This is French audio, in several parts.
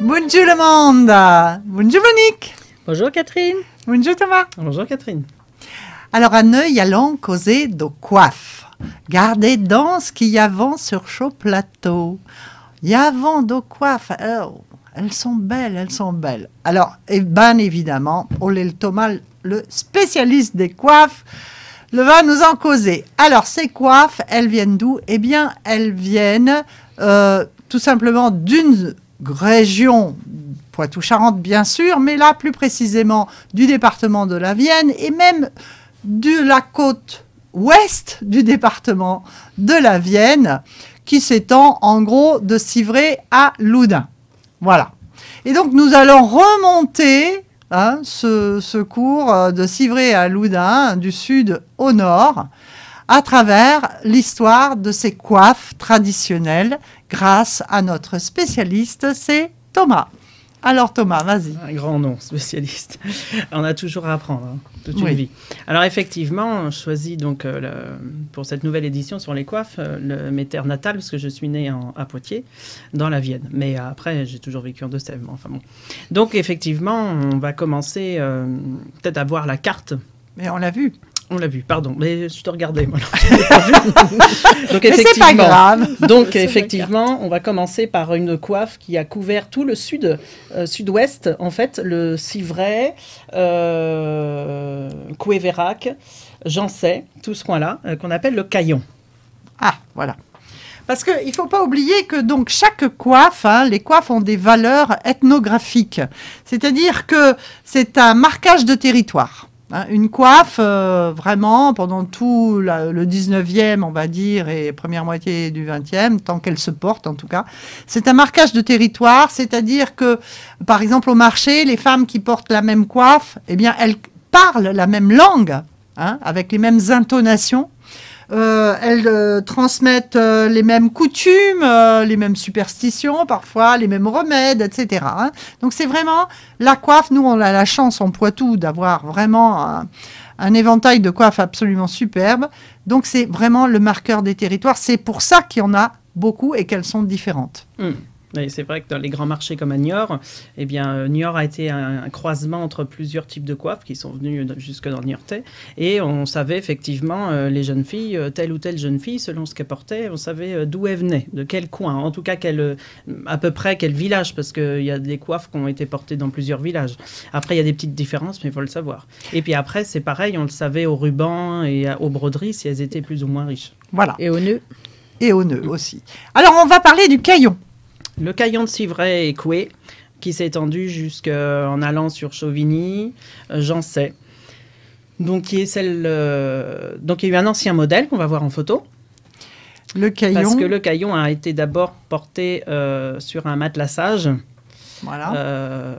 Bonjour le monde. Bonjour Monique. Bonjour Catherine. Bonjour Thomas. Bonjour Catherine. Alors à nous allons causer de coiffe. Gardez donc ce qu'il y a sur ce plateau. Il y a de coiffe. Oh, elles sont belles, elles sont belles. Alors, et bien évidemment, Olé Thomas, le spécialiste des coiffes, le va nous en causer. Alors, ces coiffes, elles viennent d'où? Eh bien, elles viennent tout simplement d'une région, Poitou-Charentes bien sûr, mais là plus précisément du département de la Vienne et même de la côte ouest du département de la Vienne qui s'étend en gros de Civray à Loudun. Voilà. Et donc nous allons remonter ce cours de Civray à Loudun, du sud au nord, à travers l'histoire de ces coiffes traditionnelles grâce à notre spécialiste, c'est Thomas. Alors Thomas, vas-y. Un grand nom, spécialiste. On a toujours à apprendre, hein, toute Oui. une vie. Alors effectivement, on choisit donc pour cette nouvelle édition sur les coiffes mes terres natales, parce que je suis née à Poitiers, dans la Vienne. Mais après, j'ai toujours vécu en Deux-Sèvres. Enfin bon. Donc effectivement, on va commencer peut-être à voir la carte. Mais on l'a vu. On l'a vu, pardon, mais je te regardais, moi. Donc, mais c'est pas grave. Donc, effectivement, on va commencer par une coiffe qui a couvert tout le sud-ouest, en fait, le Civray, Couévérac, Jancet, tout ce coin-là, qu'on appelle le Caillon. Ah, voilà. Parce qu'il ne faut pas oublier que donc chaque coiffe, les coiffes ont des valeurs ethnographiques. C'est-à-dire que c'est un marquage de territoire. Une coiffe, vraiment, pendant tout le 19e, on va dire, et première moitié du 20e, tant qu'elle se porte en tout cas, c'est un marquage de territoire, c'est-à-dire que, par exemple, au marché, les femmes qui portent la même coiffe, eh bien, elles parlent la même langue, avec les mêmes intonations. Elles transmettent les mêmes coutumes, les mêmes superstitions, parfois les mêmes remèdes, etc. Donc c'est vraiment la coiffe. Nous, on a la chance en Poitou d'avoir vraiment un éventail de coiffes absolument superbe. Donc c'est vraiment le marqueur des territoires. C'est pour ça qu'il y en a beaucoup et qu'elles sont différentes. Et c'est vrai que dans les grands marchés comme à Niort, eh bien, Niort a été un croisement entre plusieurs types de coiffes qui sont venus jusque dans le Niortais. Et on savait effectivement, les jeunes filles, telle ou telle jeune fille, selon ce qu'elle portait, on savait d'où elle venait, de quel coin, en tout cas à peu près quel village, parce qu'il y a des coiffes qui ont été portées dans plusieurs villages. Après, il y a des petites différences, mais il faut le savoir. Et puis après, c'est pareil, on le savait au ruban et aux broderies, si elles étaient plus ou moins riches. Voilà. Et au nœud. Et au nœud aussi. Alors, on va parler du caillon. Le Caillon de Civray et Coué, qui s'est étendu jusqu'en allant sur Chauvigny, Jancet. Donc, il y a eu un ancien modèle qu'on va voir en photo. Le caillon. Parce que le caillon a été d'abord porté sur un matelassage. Voilà.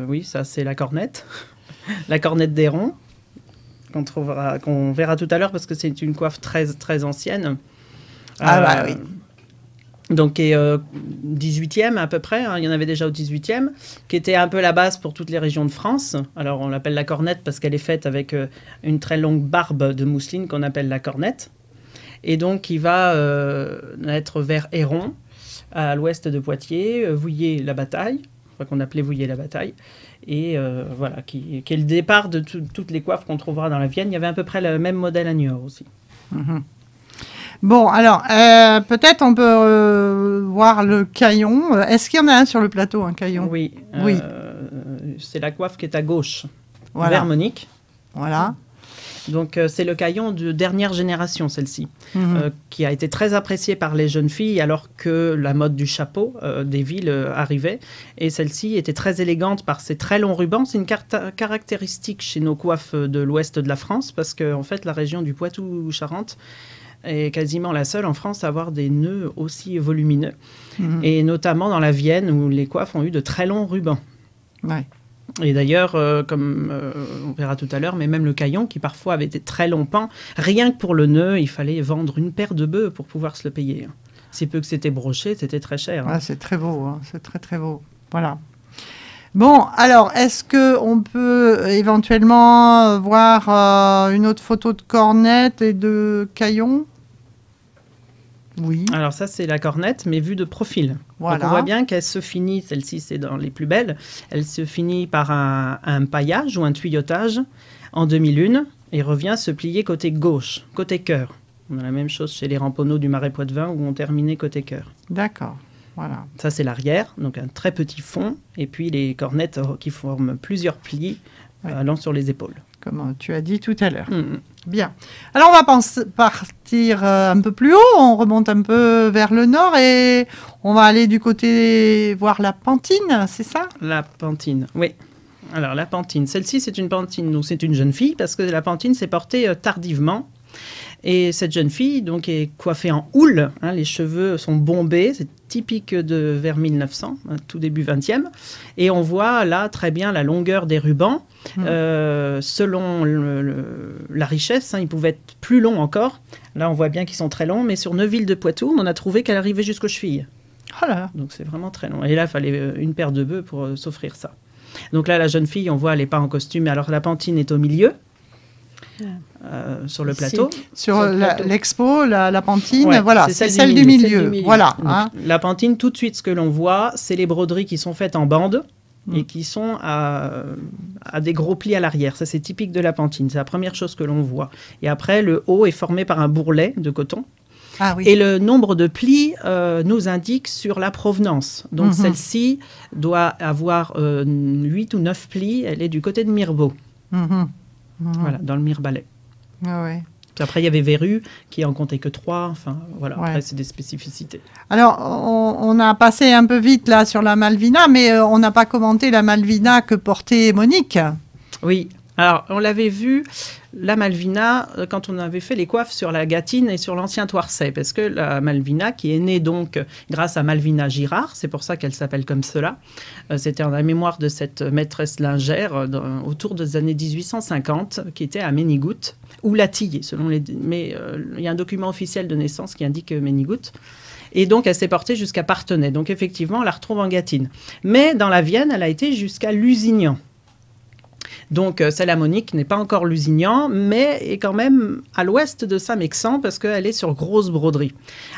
Oui, ça c'est la cornette. La cornette des ronds, qu'on verra tout à l'heure parce que c'est une coiffe très, très ancienne. Bah oui. Donc, 18e à peu près, il y en avait déjà au 18e, qui était un peu la base pour toutes les régions de France. Alors, on l'appelle la cornette parce qu'elle est faite avec une très longue barbe de mousseline qu'on appelle la cornette. Et donc, il va être vers Héron, à l'ouest de Poitiers, Vouillers-la-Bataille, qu'on appelait Vouillers-la-Bataille. Et voilà, qui est le départ de toutes les coiffes qu'on trouvera dans la Vienne. Il y avait à peu près le même modèle à Niort aussi. Mm-hmm. Bon, alors, peut-être on peut voir le caillon. Est-ce qu'il y en a un sur le plateau, un caillon? Oui. Oui. C'est la coiffe qui est à gauche, voilà. vers Monique. Voilà. Donc, c'est le caillon de dernière génération, celle-ci, qui a été très appréciée par les jeunes filles alors que la mode du chapeau des villes arrivait. Et celle-ci était très élégante par ses très longs rubans. C'est une caractéristique chez nos coiffes de l'ouest de la France parce qu'en fait, la région du Poitou-Charentes est quasiment la seule en France à avoir des nœuds aussi volumineux. Et notamment dans la Vienne, où les coiffes ont eu de très longs rubans. Ouais. Et d'ailleurs, comme on verra tout à l'heure, mais même le caillon, qui parfois avait des très longs pans, rien que pour le nœud, il fallait vendre une paire de bœufs pour pouvoir se le payer. Si peu que c'était broché, c'était très cher. Ouais, c'est très beau, c'est très très beau. Voilà. Bon, alors, est-ce qu'on peut éventuellement voir une autre photo de cornette et de caillon? Oui. Alors ça, c'est la cornette, mais vue de profil. Voilà. Donc on voit bien qu'elle se finit, celle-ci c'est dans les plus belles, elle se finit par un paillage ou un tuyautage en demi-lune et revient se plier côté gauche, côté cœur. On a la même chose chez les ramponneaux du Marais Poitevin où on terminait côté cœur. D'accord. Voilà. Ça, c'est l'arrière, donc un très petit fond, et puis les cornettes qui forment plusieurs plis allant sur les épaules. Comme tu as dit tout à l'heure. Mmh. Bien. Alors, on va partir un peu plus haut. On remonte un peu vers le nord et on va aller du côté voir la Pantine, c'est ça? La Pantine, oui. Alors, la Pantine. Celle-ci, c'est une Pantine, donc c'est une jeune fille, parce que la Pantine s'est portée tardivement. Et cette jeune fille donc, est coiffée en houle. Hein, les cheveux sont bombés. C'est typique de vers 1900, tout début 20e. Et on voit là très bien la longueur des rubans. Selon la richesse, hein, ils pouvaient être plus longs encore. Là, on voit bien qu'ils sont très longs. Mais sur Neuville de Poitou, on a trouvé qu'elle arrivait jusqu'aux chevilles. Oh là. Donc, c'est vraiment très long. Et là, il fallait une paire de bœufs pour s'offrir ça. Donc là, la jeune fille, on voit, elle n'est pas en costume. Alors, la Pantine est au milieu. Sur le plateau. Sur l'expo, la Pantine, ouais, voilà, c'est celle du milieu. Voilà. Donc, hein. La Pantine, tout de suite, ce que l'on voit, c'est les broderies qui sont faites en bande et qui sont à des gros plis à l'arrière. Ça, c'est typique de la Pantine. C'est la première chose que l'on voit. Et après, le haut est formé par un bourrelet de coton. Ah, oui. Et le nombre de plis nous indique sur la provenance. Donc, celle-ci doit avoir 8 ou 9 plis. Elle est du côté de Mirebeau. Voilà, dans le Mirebalais. Ah ouais. Puis après, il y avait Verru, qui en comptait que 3. Enfin, voilà, ouais. Après, c'est des spécificités. Alors, on a passé un peu vite là sur la Malvina, mais on n'a pas commenté la Malvina que portait Monique. Oui, alors on l'avait vu, la Malvina, quand on avait fait les coiffes sur la Gâtine et sur l'ancien Toircet, parce que la Malvina, qui est née donc grâce à Malvina Girard, c'est pour ça qu'elle s'appelle comme cela, c'était en la mémoire de cette maîtresse lingère autour des années 1850, qui était à Ménigoutte, ou Latillé, mais il y a un document officiel de naissance qui indique Ménigoutte. Et donc, elle s'est portée jusqu'à Parthenay. Donc, effectivement, on la retrouve en Gâtine. Mais dans la Vienne, elle a été jusqu'à Lusignan. Donc, celle à Monique n'est pas encore Lusignan, mais est quand même à l'ouest de Saint-Mexan parce qu'elle est sur grosse broderie.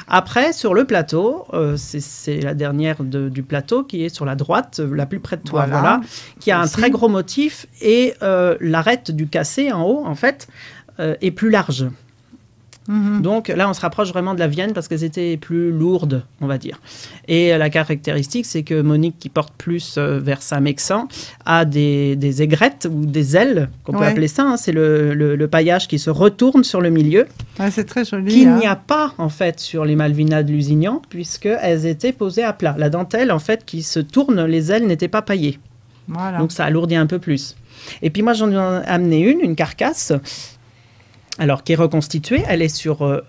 Après, sur le plateau, c'est la dernière du plateau qui est sur la droite, la plus près de toi, voilà qui a un très gros motif et l'arête du cassé en haut, en fait, est plus large. Donc là, on se rapproche vraiment de la Vienne parce qu'elles étaient plus lourdes, on va dire. Et la caractéristique, c'est que Monique, qui porte plus vers Saint-Mexan, a des aigrettes ou des ailes, qu'on peut appeler ça. Hein, c'est le paillage qui se retourne sur le milieu. Ouais, c'est très joli. Qu'il n'y a pas, en fait, sur les Malvinas de Lusignan, puisqu'elles étaient posées à plat. La dentelle, en fait, qui se tourne, les ailes n'étaient pas paillées. Voilà. Donc ça alourdit un peu plus. Et puis moi, j'en ai amené une carcasse, alors, qui est reconstituée, elle est sur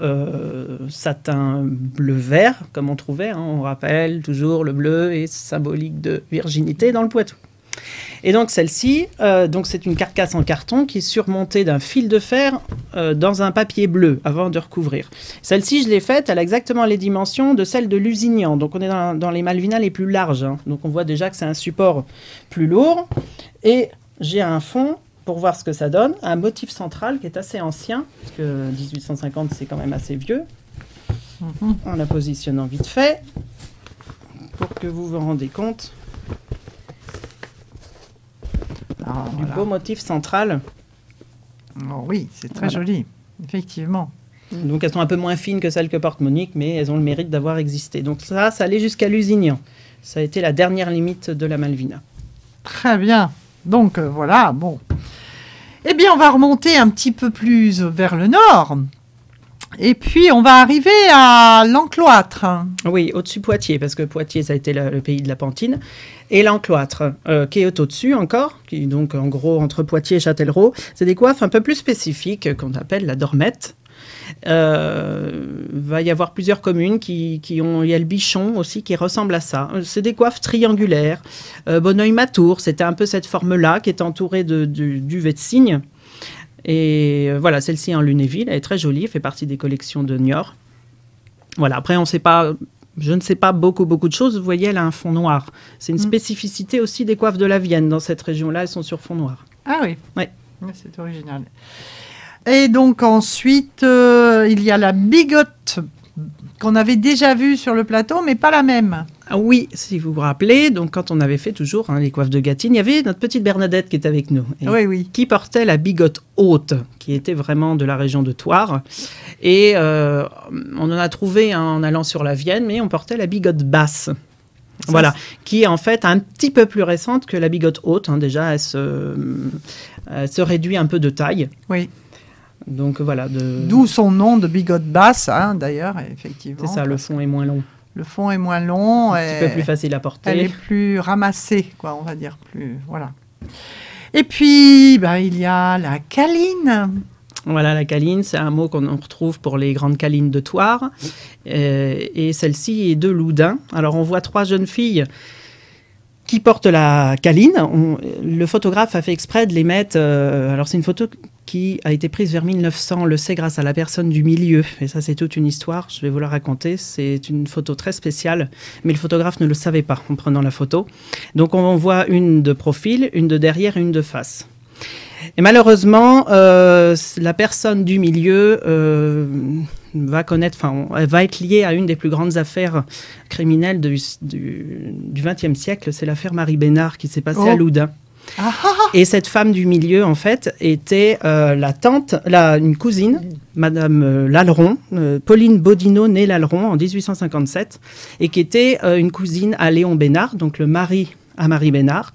satin bleu-vert, comme on trouvait. Hein, on rappelle toujours le bleu est symbolique de virginité dans le Poitou. Et donc, celle-ci, c'est une carcasse en carton qui est surmontée d'un fil de fer dans un papier bleu avant de recouvrir. Celle-ci, je l'ai faite, elle a exactement les dimensions de celle de Lusignan. Donc, on est dans les Malvinas les plus larges. Hein. Donc, on voit déjà que c'est un support plus lourd. Et j'ai un fond, pour voir ce que ça donne, un motif central qui est assez ancien, parce que 1850, c'est quand même assez vieux. En la positionnant vite fait, pour que vous vous rendez compte du beau motif central. Oh oui, c'est très joli, effectivement. Donc, elles sont un peu moins fines que celles que porte Monique, mais elles ont le mérite d'avoir existé. Donc ça allait jusqu'à Lusignan. Ça a été la dernière limite de la Malvina. Très bien. Donc, voilà, bon. Eh bien, on va remonter un petit peu plus vers le nord. Et puis, on va arriver à l'Encloître. Oui, au-dessus Poitiers, parce que Poitiers, ça a été le pays de la Pantine. Et l'Encloître, qui est au-dessus encore, qui est donc en gros entre Poitiers et Châtellerault, c'est des coiffes un peu plus spécifiques qu'on appelle la dormette. Va y avoir plusieurs communes qui ont... Il y a le Bichon aussi qui ressemble à ça. C'est des coiffes triangulaires. Bonneuil-Matour, c'était un peu cette forme-là qui est entourée du duvet de cygne. Et voilà, celle-ci en Lunéville, elle est très jolie, elle fait partie des collections de Niort. Voilà, après je ne sais pas beaucoup de choses. Vous voyez, elle a un fond noir. C'est une spécificité aussi des coiffes de la Vienne. Dans cette région-là, elles sont sur fond noir. Ah oui, oui. C'est original. Et donc ensuite, il y a la bigote qu'on avait déjà vue sur le plateau, mais pas la même. Ah oui, si vous vous rappelez, donc quand on avait fait toujours les coiffes de Gâtine, il y avait notre petite Bernadette qui était avec nous. Et Oui, oui. qui portait la bigote haute, qui était vraiment de la région de Thouars. Et on en a trouvé en allant sur la Vienne, mais on portait la bigote basse. Ça, Voilà, qui est en fait un petit peu plus récente que la bigote haute. Déjà, elle se réduit un peu de taille. Oui. Donc voilà. D'où son nom de bigote basse, d'ailleurs, effectivement. C'est ça, le fond est moins long. Le fond est moins long. Un petit peu plus facile à porter. Elle est plus ramassée, quoi, on va dire. Voilà. Et puis, il y a la câline. Voilà, la câline, c'est un mot qu'on retrouve pour les grandes câlines de Thouars. Et celle-ci est de Loudun. Alors, on voit 3 jeunes filles qui portent la câline. Le photographe a fait exprès de les mettre... alors, c'est une photo qui a été prise vers 1900, on le sait, grâce à la personne du milieu. Et ça, c'est toute une histoire, je vais vous la raconter. C'est une photo très spéciale, mais le photographe ne le savait pas en prenant la photo. Donc, on voit une de profil, une de derrière et une de face. Et malheureusement, la personne du milieu elle va être liée à une des plus grandes affaires criminelles du XXe siècle. C'est l'affaire Marie Bénard qui s'est passée à Loudun. Et cette femme du milieu, en fait, était une cousine, Madame Lalleron, Pauline Bodino, née Lalleron en 1857, et qui était une cousine à Léon Bénard, donc le mari à Marie Bénard,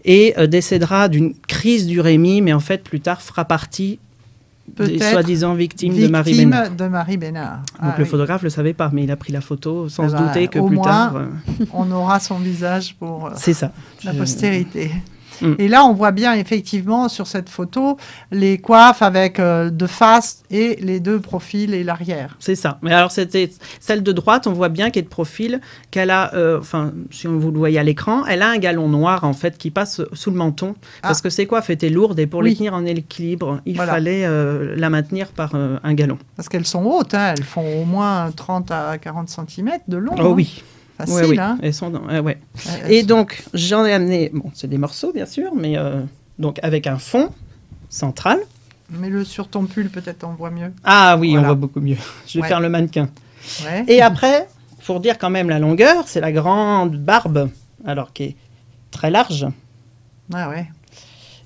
et décédera d'une crise d'urémie, mais en fait, plus tard, fera partie des soi-disant victimes de Marie Bénard. Donc le photographe ne le savait pas, mais il a pris la photo sans se douter que plus tard... on aura son visage pour c'est ça. La postérité. Et là, on voit bien effectivement sur cette photo les coiffes avec de face et les 2 profils et l'arrière. C'est ça. Mais alors, c'était celle de droite, on voit bien qu'elle est de profil, qu'elle a, si vous le voyez à l'écran, elle a un galon noir en fait qui passe sous le menton parce que ses coiffes étaient lourdes et pour les tenir en équilibre, il fallait la maintenir par un galon. Parce qu'elles sont hautes, elles font au moins 30 à 40 cm de long. Oh oui. Facile, oui. Hein. Elles sont et donc, j'en ai amené, c'est des morceaux, bien sûr, mais donc avec un fond central. Mets-le sur ton pull, peut-être on voit mieux. Ah oui, on voit beaucoup mieux. Je vais faire le mannequin. Ouais. Et après, pour dire quand même la longueur, c'est la grande barbe, alors qui est très large. Ah ouais.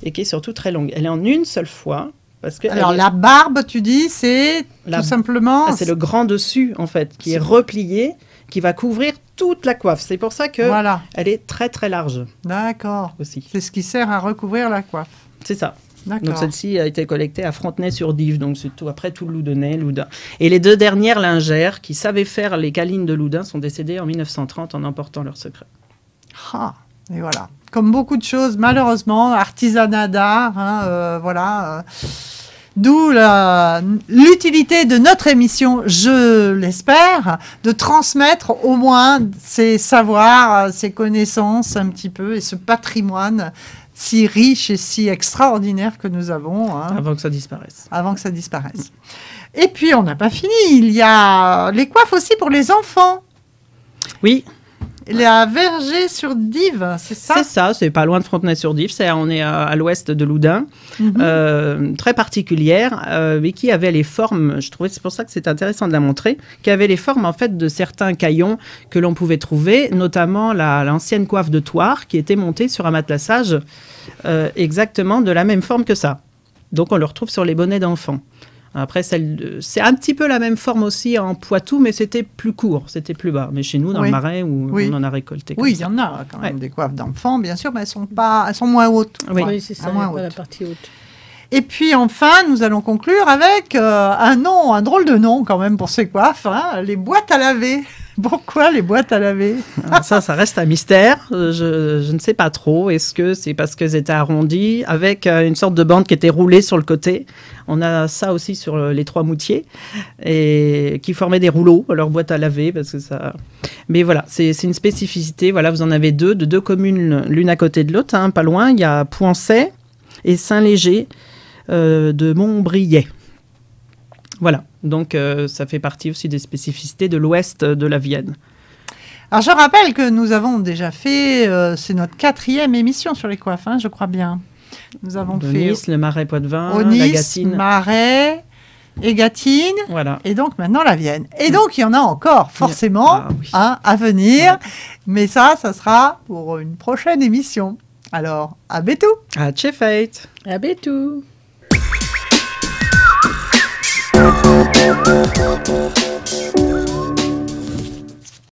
Et qui est surtout très longue. Elle est en une seule fois. Parce que la barbe, tu dis, c'est tout simplement... c'est le grand dessus, en fait, qui est replié, qui va couvrir toute la coiffe. C'est pour ça qu'elle est très, très large. D'accord. Aussi. C'est ce qui sert à recouvrir la coiffe. C'est ça. D'accord. Donc, celle-ci a été collectée à Frontenay-sur-Dive, donc c'est tout, après tout Loudunais, Loudun. Et les 2 dernières lingères qui savaient faire les câlines de Loudun sont décédées en 1930 en emportant leur secret. Et voilà. Comme beaucoup de choses, malheureusement, artisanat d'art, d'où l'utilité de notre émission, je l'espère, de transmettre au moins ces savoirs, ces connaissances un petit peu, et ce patrimoine si riche et si extraordinaire que nous avons. Avant que ça disparaisse. Et puis, on n'a pas fini. Il y a les coiffes aussi pour les enfants. Oui. La Verger-sur-Dive, c'est ça? C'est ça, c'est pas loin de Frontenay-sur-Dive. On est à l'ouest de Loudun, très particulière, mais qui avait les formes, je trouvais, c'est pour ça que c'est intéressant de la montrer, qui avait les formes en fait de certains caillons que l'on pouvait trouver, notamment l'ancienne coiffe de Thouars qui était montée sur un matelassage exactement de la même forme que ça. Donc on le retrouve sur les bonnets d'enfants. Après, c'est un petit peu la même forme aussi en Poitou, mais c'était plus court, c'était plus bas. Mais chez nous, dans le Marais, où on en a récolté. Oui, il y en a quand même des coiffes d'enfants, bien sûr, mais elles sont moins hautes. Oui, c'est ça, pas la partie haute. Et puis enfin, nous allons conclure avec un drôle de nom quand même pour ces coiffes, les boîtes à laver. Pourquoi les boîtes à laver? Ça reste un mystère. Je ne sais pas trop. Est-ce que c'est parce qu'elles étaient arrondies avec une sorte de bande qui était roulée sur le côté? On a ça aussi sur les 3 moutiers et qui formaient des rouleaux, leurs boîtes à laver. Parce que ça... Mais voilà, c'est une spécificité. Voilà, vous en avez 2, de 2 communes l'une à côté de l'autre, pas loin. Il y a Poincet et Saint-Léger de Montbriet. Voilà, donc ça fait partie aussi des spécificités de l'ouest de la Vienne. Alors je rappelle que nous avons déjà fait, c'est notre 4e émission sur les coiffes, je crois bien. Nous avons fait Nice, le Marais Poitevin, Nice, la Gâtine. Marais, et Gâtine. Voilà. Et donc maintenant la Vienne. Et donc il y en a encore forcément à venir. Ouais. Mais ça sera pour une prochaine émission. Alors, à bientôt. À Tchefeit. À bientôt.